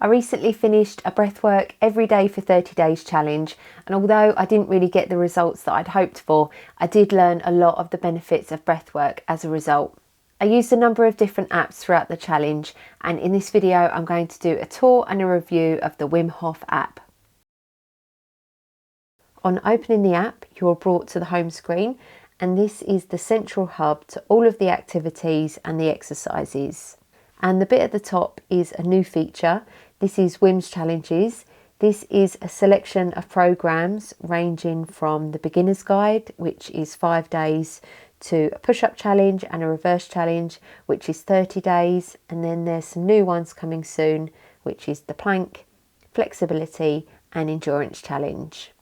I recently finished a breathwork every day for 30 days challenge, and although I didn't really get the results that I'd hoped for, I did learn a lot of the benefits of breathwork as a result. I used a number of different apps throughout the challenge, and in this video I'm going to do a tour and a review of the Wim Hof app. On opening the app, you're brought to the home screen, and this is the central hub to all of the activities and the exercises. And the bit at the top is a new feature. This is Wim's Challenges. This is a selection of programs ranging from the beginner's guide, which is 5 days, to a push-up challenge and a reverse challenge, which is 30 days. And then there's some new ones coming soon, which is the plank, flexibility and endurance challenge.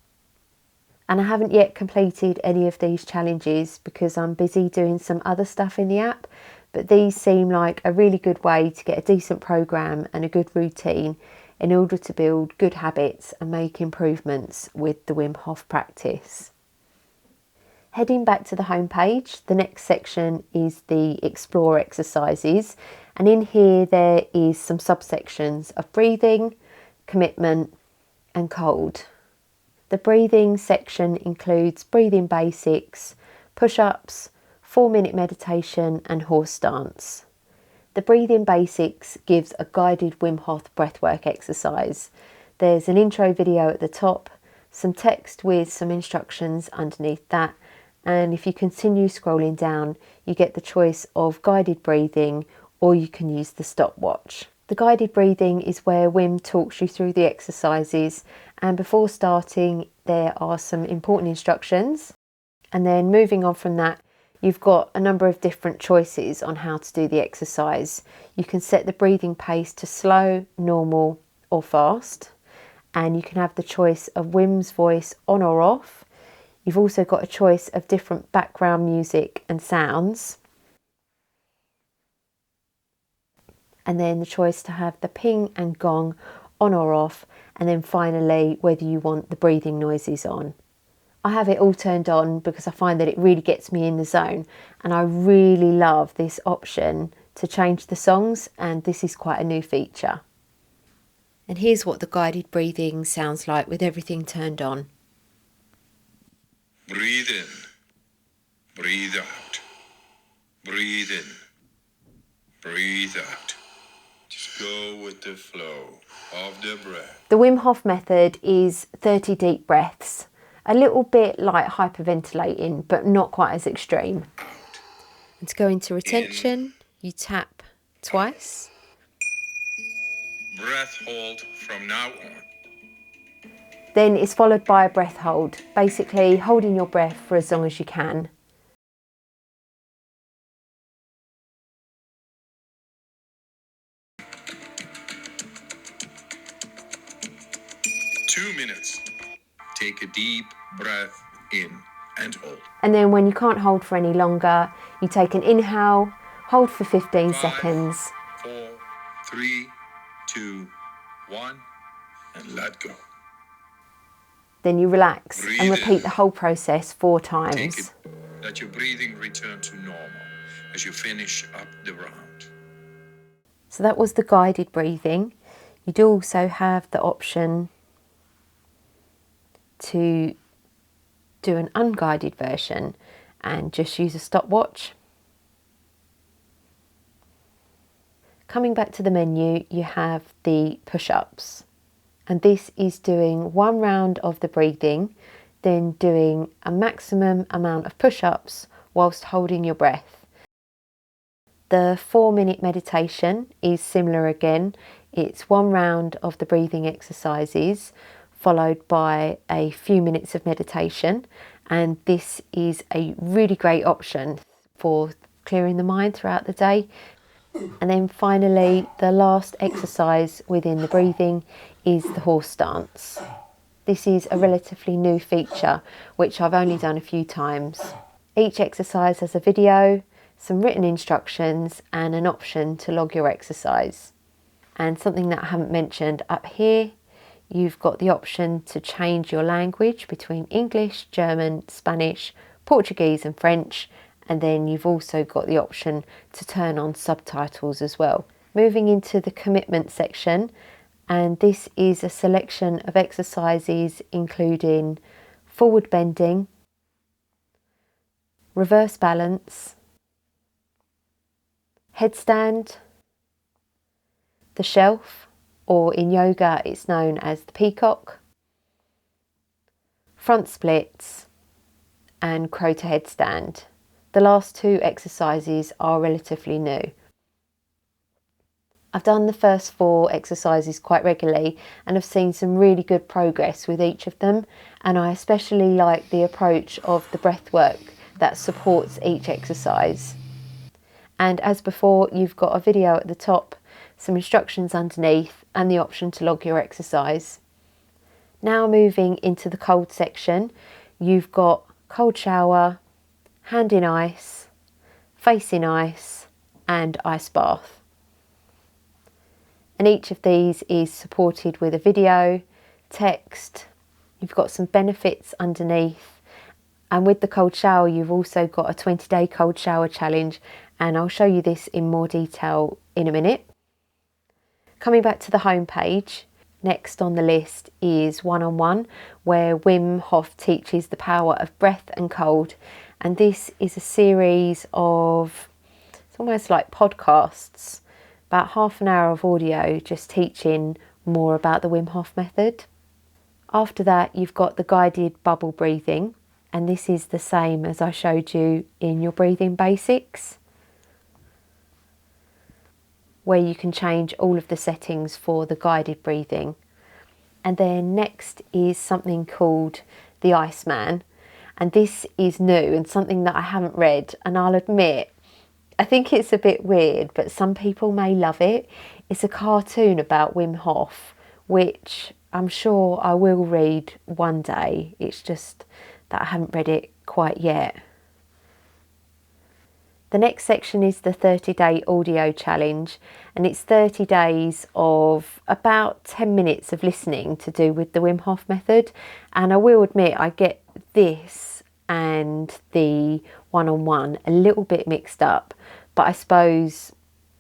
And I haven't yet completed any of these challenges because I'm busy doing some other stuff in the app, but these seem like a really good way to get a decent program and a good routine in order to build good habits and make improvements with the Wim Hof practice. Heading back to the home page, the next section is the Explore exercises, and in here there is some subsections of breathing, commitment and cold. The breathing section includes breathing basics, push-ups, 4-minute meditation and horse stance. The breathing basics gives a guided Wim Hof breathwork exercise. There's an intro video at the top, some text with some instructions underneath that, and if you continue scrolling down you get the choice of guided breathing or you can use the stopwatch. The guided breathing is where Wim talks you through the exercises, and before starting there are some important instructions, and then moving on from that you've got a number of different choices on how to do the exercise. You can set the breathing pace to slow, normal or fast, and you can have the choice of Wim's voice on or off. You've also got a choice of different background music and sounds, and then the choice to have the ping and gong on or off, and then finally whether you want the breathing noises on. I have it all turned on because I find that it really gets me in the zone, and I really love this option to change the songs, and this is quite a new feature. And here's what the guided breathing sounds like with everything turned on. Breathe in, breathe out, breathe in, breathe out. Just go with the flow of the breath. The Wim Hof method is 30 deep breaths. A little bit like hyperventilating, but not quite as extreme. And to go into retention, you tap twice. Breath hold from now on. Then it's followed by a breath hold, basically holding your breath for as long as you can. Two minutes. Take a deep breath in and hold. And then when you can't hold for any longer, you take an inhale, hold for 15 seconds. 4, 3, 2, 1, and let go. Then you relax Breathe and repeat in. the whole process 4 Take times. it. Let your breathing return to normal as you finish up the round. So that was the guided breathing. You do also have the option to do an unguided version and just use a stopwatch. Coming back to the menu, you have the push-ups, and this is doing 1 round of the breathing, then doing a maximum amount of push-ups whilst holding your breath. The 4-minute meditation is similar again. It's 1 round of the breathing exercises followed by a few minutes of meditation, and this is a really great option for clearing the mind throughout the day. And then finally, the last exercise within the breathing is the horse stance. This is a relatively new feature which I've only done a few times. Each exercise has a video, some written instructions and an option to log your exercise. And something that I haven't mentioned up here, you've got the option to change your language between English, German, Spanish, Portuguese and French, and then you've also got the option to turn on subtitles as well. Moving into the commitment section, And this is a selection of exercises including forward bending, reverse balance, headstand, the shelf, or in yoga it's known as the peacock, front splits, and crow to headstand. The last two exercises are relatively new. I've done the first 4 exercises quite regularly and have seen some really good progress with each of them, and I especially like the approach of the breath work that supports each exercise. And as before, you've got a video at the top, some instructions underneath, and the option to log your exercise. Now moving into the cold section, you've got cold shower, hand in ice, face in ice, and ice bath. And each of these is supported with a video, text, you've got some benefits underneath, and with the cold shower you've also got a 20-day cold shower challenge, and I'll show you this in more detail in a minute. Coming back to the home page, next on the list is one-on-one, where Wim Hof teaches the power of breath and cold, and this is a series of, it's almost like podcasts, about half an hour of audio just teaching more about the Wim Hof method. After that you've got the guided bubble breathing, and this is the same as I showed you in your breathing basics, where you can change all of the settings for the guided breathing. And then next is something called the Iceman, and this is new and something that I haven't read, and I'll admit I think it's a bit weird, but some people may love it. It's a cartoon about Wim Hof, which I'm sure I will read one day. It's just that I haven't read it quite yet. The next section is the 30-day audio challenge, and it's 30 days of about 10 minutes of listening to do with the Wim Hof method. And I will admit I get this and the one-on-one a little bit mixed up, but I suppose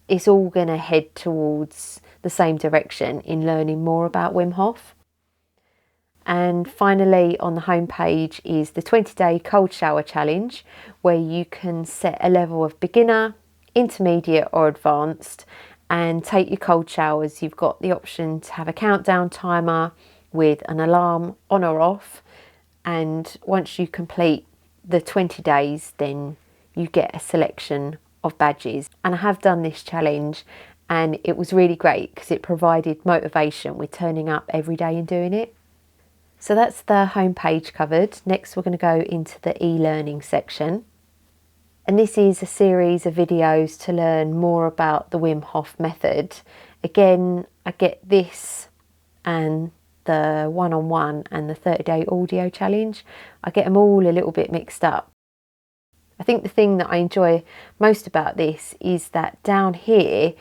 it's all going to head towards the same direction in learning more about Wim Hof. And finally on the home page is the 20-day cold shower challenge, where you can set a level of beginner, intermediate or advanced and take your cold showers. You've got the option to have a countdown timer with an alarm on or off, and once you complete the 20 days then you get a selection of badges. And I have done this challenge and it was really great because it provided motivation with turning up every day and doing it. So that's the home page covered. Next we're going to go into the e-learning section, and this is a series of videos to learn more about the Wim Hof method. Again, I get this and the one-on-one and the 30-day audio challenge. I get them all a little bit mixed up. I think the thing that I enjoy most about this is that down here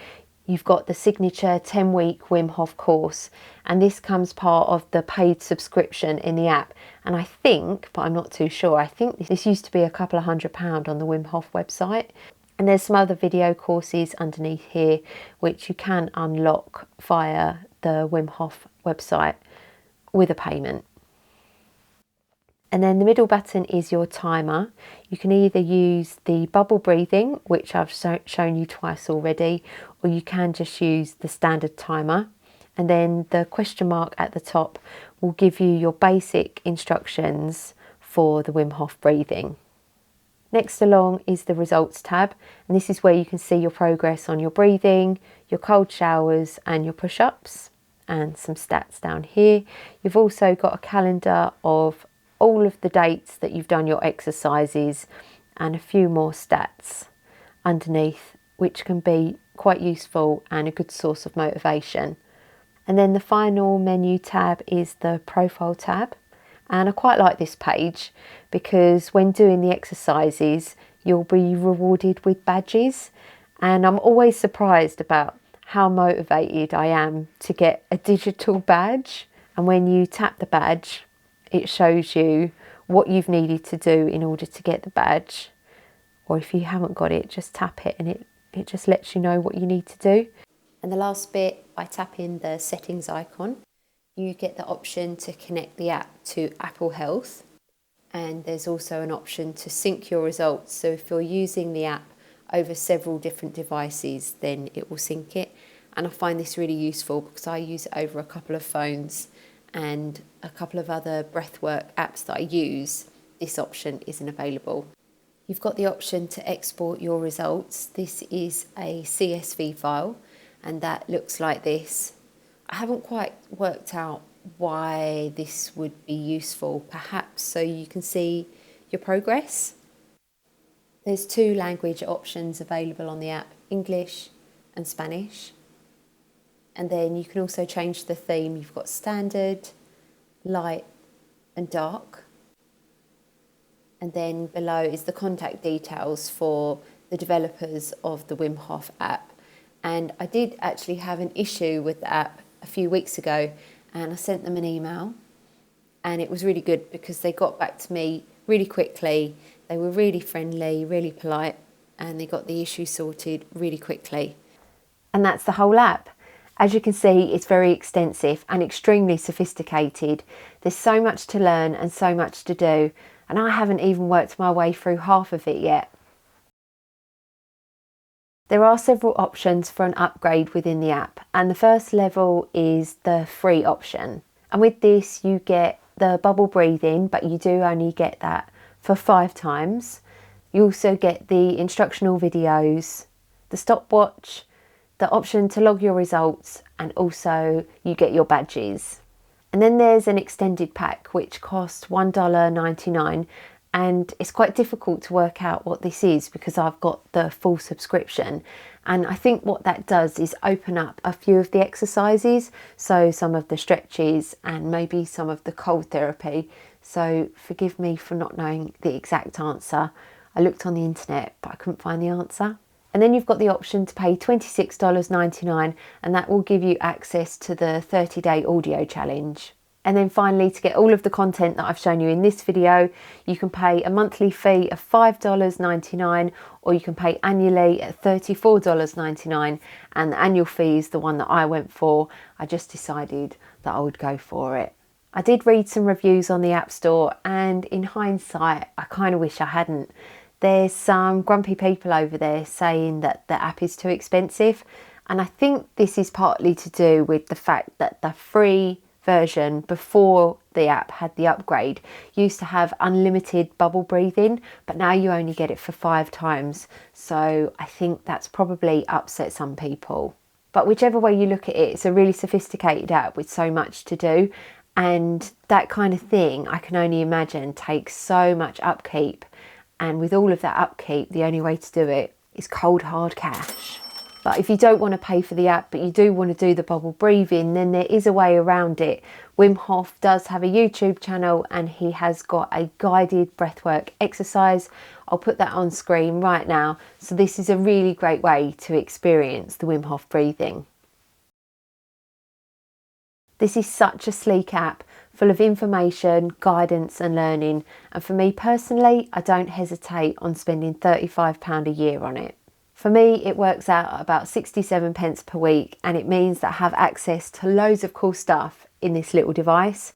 you've got the signature 10-week Wim Hof course, and this comes part of the paid subscription in the app. And I think, but I'm not too sure, I think this used to be a couple of £100 on the Wim Hof website. And there's some other video courses underneath here which you can unlock via the Wim Hof website with a payment. And then the middle button is your timer. You can either use the bubble breathing, which I've shown you twice already, or you can just use the standard timer. And then the question mark at the top will give you your basic instructions for the Wim Hof breathing. Next along is the results tab, and this is where you can see your progress on your breathing, your cold showers and your push-ups, and some stats down here. You've also got a calendar of all of the dates that you've done your exercises and a few more stats underneath, which can be quite useful and a good source of motivation. And then the final menu tab is the profile tab, and I quite like this page because when doing the exercises you'll be rewarded with badges, and I'm always surprised about how motivated I am to get a digital badge. And when you tap the badge it shows you what you've needed to do in order to get the badge, or if you haven't got it just tap it and it just lets you know what you need to do. And the last bit, by tapping the settings icon, you get the option to connect the app to Apple Health. And there's also an option to sync your results. So if you're using the app over several different devices, then it will sync it. And I find this really useful because I use it over a couple of phones and a couple of other breathwork apps that I use. This option isn't available. You've got the option to export your results. This is a CSV file and that looks like this. I haven't quite worked out why this would be useful, perhaps so you can see your progress. There's 2 language options available on the app, English and Spanish. And then you can also change the theme. You've got standard, light and dark. And then below is the contact details for the developers of the Wim Hof app. And I did actually have an issue with the app a few weeks ago, and I sent them an email, and it was really good because they got back to me really quickly. They were really friendly, really polite, and they got the issue sorted really quickly. And that's the whole app. As you can see, it's very extensive and extremely sophisticated. There's so much to learn and so much to do, and I haven't even worked my way through half of it yet. There are several options for an upgrade within the app, and the first level is the free option. And with this you get the bubble breathing, but you do only get that for 5 times. You also get the instructional videos, the stopwatch, the option to log your results, and also you get your badges. And then there's an extended pack which costs $1.99, and it's quite difficult to work out what this is because I've got the full subscription. And I think what that does is open up a few of the exercises, so some of the stretches and maybe some of the cold therapy. So forgive me for not knowing the exact answer. I looked on the internet but I couldn't find the answer. And then you've got the option to pay $26.99, and that will give you access to the 30-day audio challenge. And then finally, to get all of the content that I've shown you in this video, you can pay a monthly fee of $5.99, or you can pay annually at $34.99. And the annual fee is the one that I went for. I just decided that I would go for it. I did read some reviews on the App Store, and in hindsight, I kind of wish I hadn't. There's some grumpy people over there saying that the app is too expensive. And I think this is partly to do with the fact that the free version before the app had the upgrade used to have unlimited bubble breathing, but now you only get it for 5 times. So I think that's probably upset some people. But whichever way you look at it, it's a really sophisticated app with so much to do, and that kind of thing I can only imagine takes so much upkeep. And with all of that upkeep, the only way to do it is cold hard cash. But if you don't want to pay for the app, but you do want to do the bubble breathing, then there is a way around it. Wim Hof does have a YouTube channel, and he has got a guided breathwork exercise. I'll put that on screen right now. So this is a really great way to experience the Wim Hof breathing. This is such a sleek app, full of information, guidance and learning. And for me personally, I don't hesitate on spending £35 a year on it. For me, it works out at about 67 pence per week, and it means that I have access to loads of cool stuff in this little device.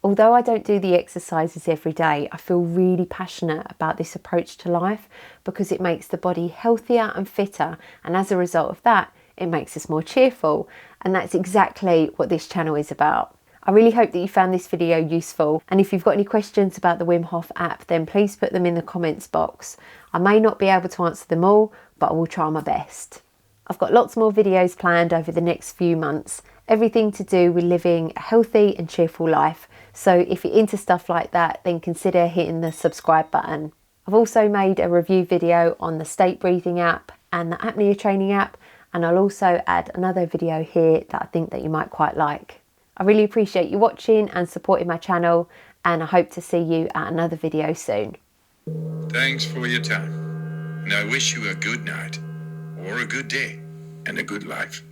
Although I don't do the exercises every day, I feel really passionate about this approach to life because it makes the body healthier and fitter, and as a result of that, it makes us more cheerful. And that's exactly what this channel is about. I really hope that you found this video useful, and if you've got any questions about the Wim Hof app, then please put them in the comments box. I may not be able to answer them all, but I will try my best. I've got lots more videos planned over the next few months, everything to do with living a healthy and cheerful life. So if you're into stuff like that, then consider hitting the subscribe button. I've also made a review video on the state breathing app and the apnea training app, and I'll also add another video here that I think that you might quite like. I really appreciate you watching and supporting my channel, and I hope to see you at another video soon. Thanks for your time, and I wish you a good night, or a good day, and a good life.